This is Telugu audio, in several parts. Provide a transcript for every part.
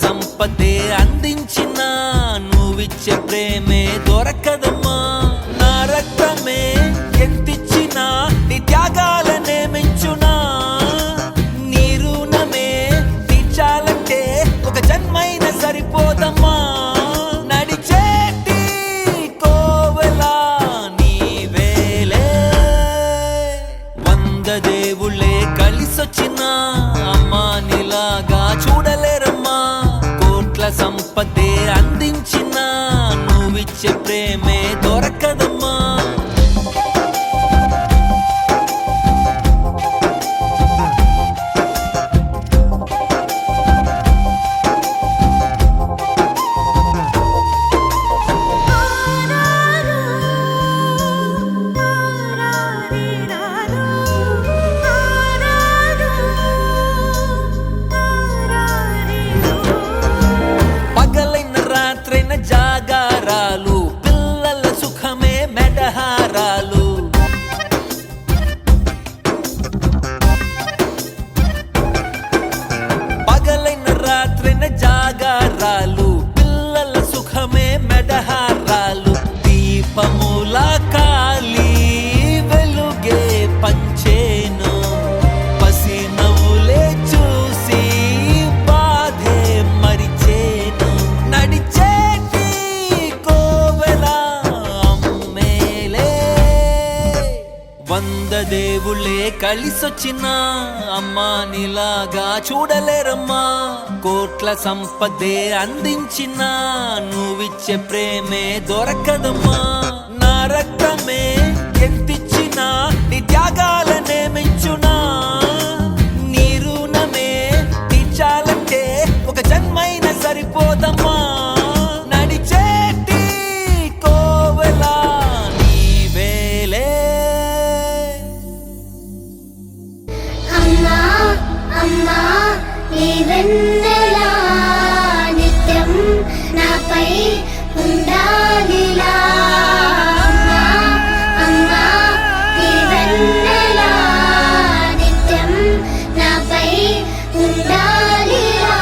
సంపదే అందించిన నువ్విచ్చే ప్రేమే దొరకదమ్మా. నా రక్తమే ఎంతిచ్చినా నీ త్యాగాలనే మెంచునా. నీ రుణమే తీర్చాలంటే ఒక జన్మైనా సరిపోదమ్మా. నడిచేటి కోవెలా నీవేలే. 100 దేవుళ్ళే కలిసొచ్చిన అమ్మా నీలాగా చూడలేరమ్మా. కోట్ల సంపదే అందించిన నువ్విచ్చే ప్రేమే దొరకదమ్మా. జాగారాలు పిల్లల సుఖమే మెడహారాలు. పగలైన రాత్రైన జాగారాలు పిల్లల సుఖమే మెడహారాలు. దీపముల కాలి వెలుగే పంచేను. పసి నవ్వులే చూసి బాధే మరిచేను. నడిచే 100 దేవుళ్ళే కలిసొచ్చిన అమ్మా నీలాగా చూడలేరమ్మా. కోట్ల సంపదే అందించిన నువ్విచ్చే ప్రేమే దొరకదమ్మా. నా రక్తమే ఎంతిచ్చినా నీ త్యాగాలనే మెంచునా. నీ రుణమే తీర్చాలంటే ఒక జన్మైనా సరిపోదమ్మా. నడిచేటి కోవెలా నీవేలే. అమ్మా నీ వెన్నెలా నిత్యం నాపై ఉండాలిలా. అమ్మా నీ వెన్నెలా నిత్యం నాపై ఉండాలిలా.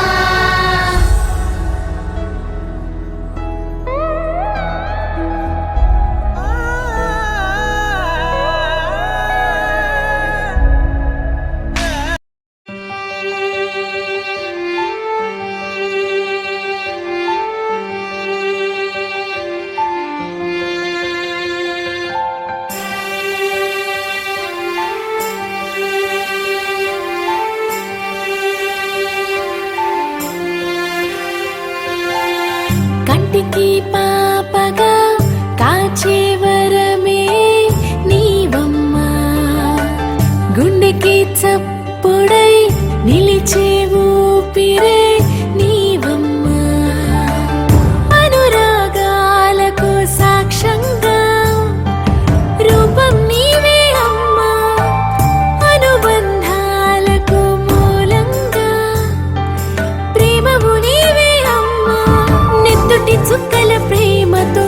కంటికి పాపగా కాచే వరమే నీవమ్మా. గుండెకి చప్పుడై నిలిచే ఊపిరే నీవమ్మా. అనురాగాలకు సాక్ష్యంగా రూపం నీవే అమ్మా. అనుబంధాలకు మూలంగా ప్రేమము నీవే అమ్మా. నెత్తుటి చుక్కల ప్రేమతో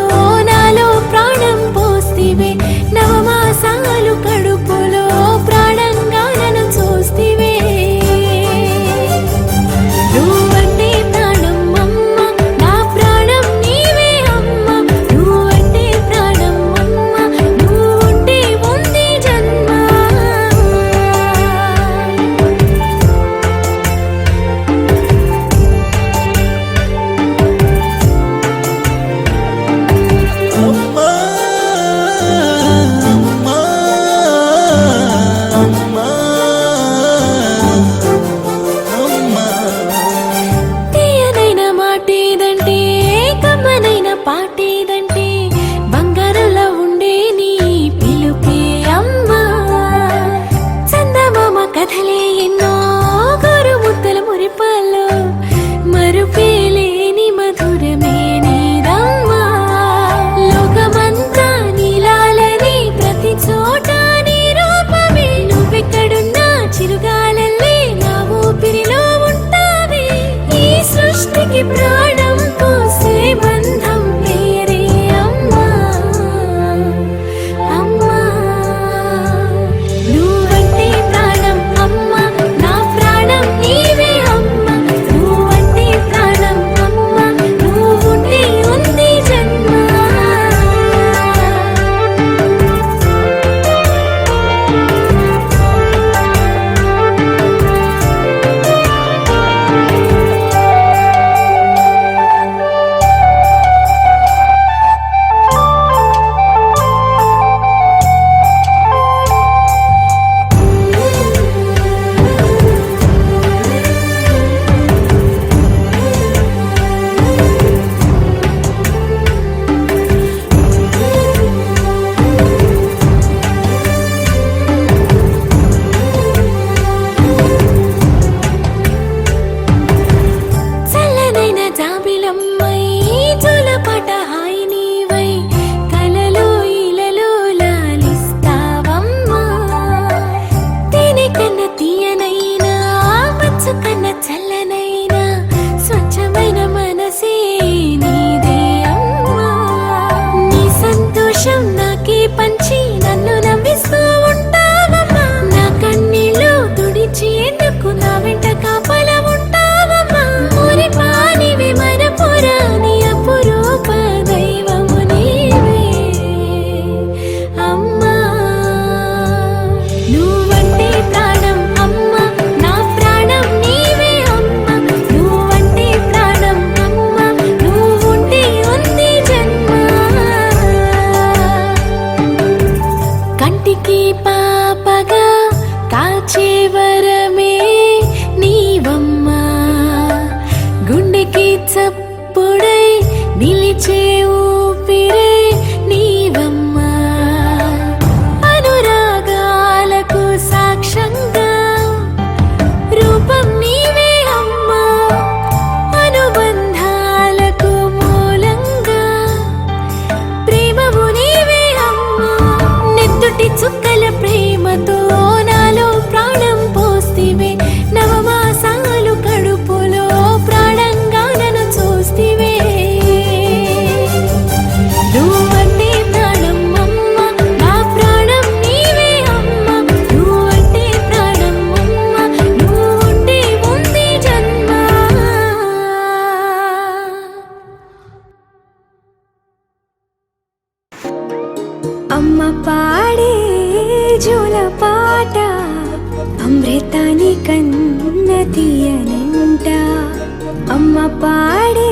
పాడే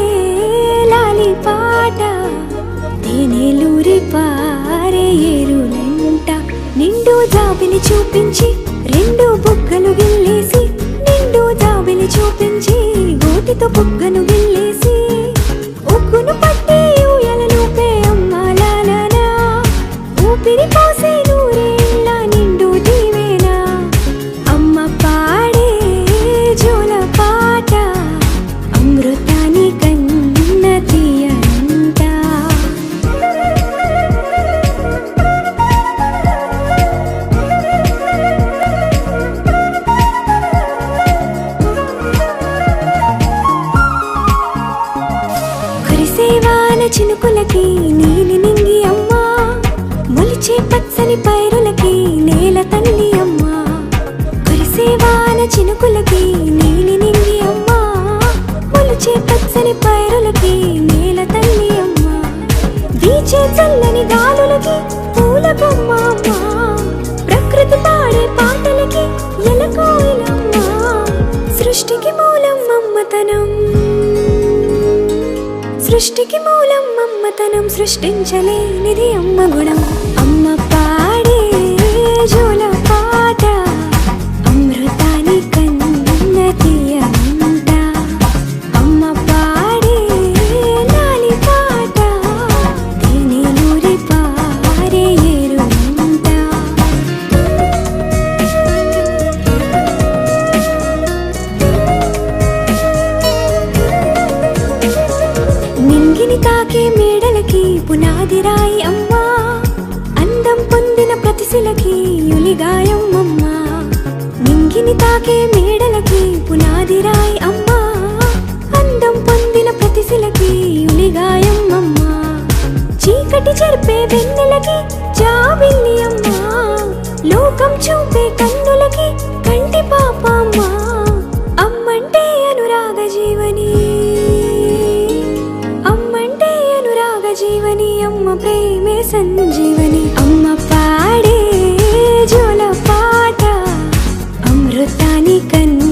లాలి పాట తేనెలూరి పారే ఏరులంట నిండు జాబిలి చూపించి రెండు బుగ్గలు గిల్లేసి నిండు జాబిలి చూపించి గోటితో బుగ్గను గిల్లేసి ఉగ్గును పట్టి ఊయలలోపే అమ్మ లాలనా ఊపిరి పోసే నూరేళ్ళ నిండు దీవేనా అమ్మ పాడే జోల పాట అమృతాని కన్న తీయంట కురిసేవాన చినుకులకి నీలి నింగి అమ్మా మొలిచే పచ్చని పైరులకి నేల తల్లి అమ్మా కురిసేవాన చినుకులకి నీలి నింగి అమ్మా మొలిచే పచ్చని పైరులకి నేల తల్లి అమ్మా వీచే చల్లని గాలులకి పూల బొమ్మ అమ్మా ప్రకృతి పాడే పాటలకి ఎలకోయిలమ్మా సృష్టికి మూలం మమ్మతనం సృష్టికి మూలం మమ్మతనం సృష్టించలేనిది అమ్మ గుణం అమ్మ పాడే జోల పాట అమృతాని కన్న తీయంట అమ్మ పాడే లాలి పాట తేనెలూరి పారే ఏరులంట నింగిని తాకే మేడలకి పునాది రాయి అమ్మా అందం పొందిన ప్రతిశిలకి యులిగాయం అమ్మా నింగిని తాకే మేడలకి పునాది రాయి అమ్మా అందం పొందిన ప్రతిశిలకి యులిగాయం అమ్మా చీకటి చెరిపే వెన్నెలకి జాబిల్లి అమ్మా లోకం చూపే కన్నులకి కంటి పాప అమ్మా అమ్మంటే అనురాగ జీవని అమ్మంటే అనురాగ జీవని అమ్మ ప్రేమే సంజీవని అమ్మ పాడే జోల పాట అమృతాని కన్న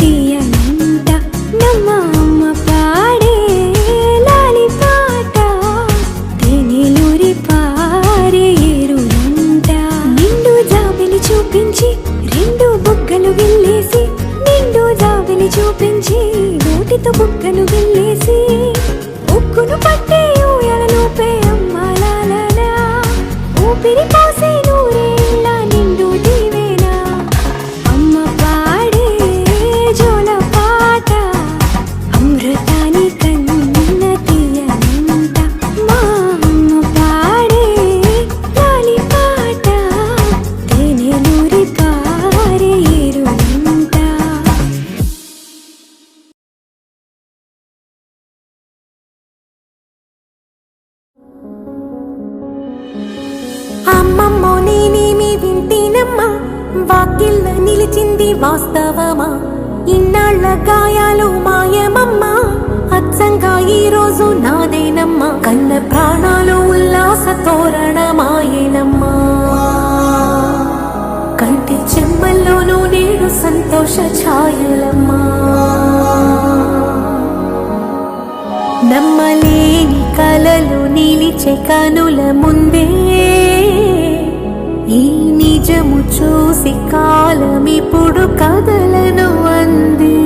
తీయంట నమ్మ అమ్మ పాడే లాలి పాట తేనెలూరి పారే ఏరులంట నిండు జాబిలి చూపించి రెండు బుగ్గలు గిల్లేసి నిండు జాబిలి చూపించి నోటితో బుగ్గను గిల్లేసి ఉక్కును పట్టే ఊయలలోపే అమ్మ లాలనా ఊపిరి పోసే నూరేళ్ళ నిండు దీవేనా అమ్మ పాడే జోల పాట అమృతాని కన్న తీయంట మా అమ్మ పాడే లాలి పాట తేనెలూరి పారే ఏరులంట అమ్మమ్మో నేనేమి వింటేనమ్మా వాకిళ్ళ నిలిచింది వాస్తవమా ఇన్నాళ్ళ గాయాలు మాయమమ్మా అచ్చంగా ఈ రోజు నాదేనమ్మా కన్న ప్రాణాలు ఉల్లాస తోరణమాయేనమ్మా కంటి చెమ్మల్లోనూ నేడు సంతోష ఛాయలమ్మా నమ్మలేని కలలు నిలిచే కనుల ముందే ఈ నిజము చూసి కాలమిప్పుడు కదలను అంది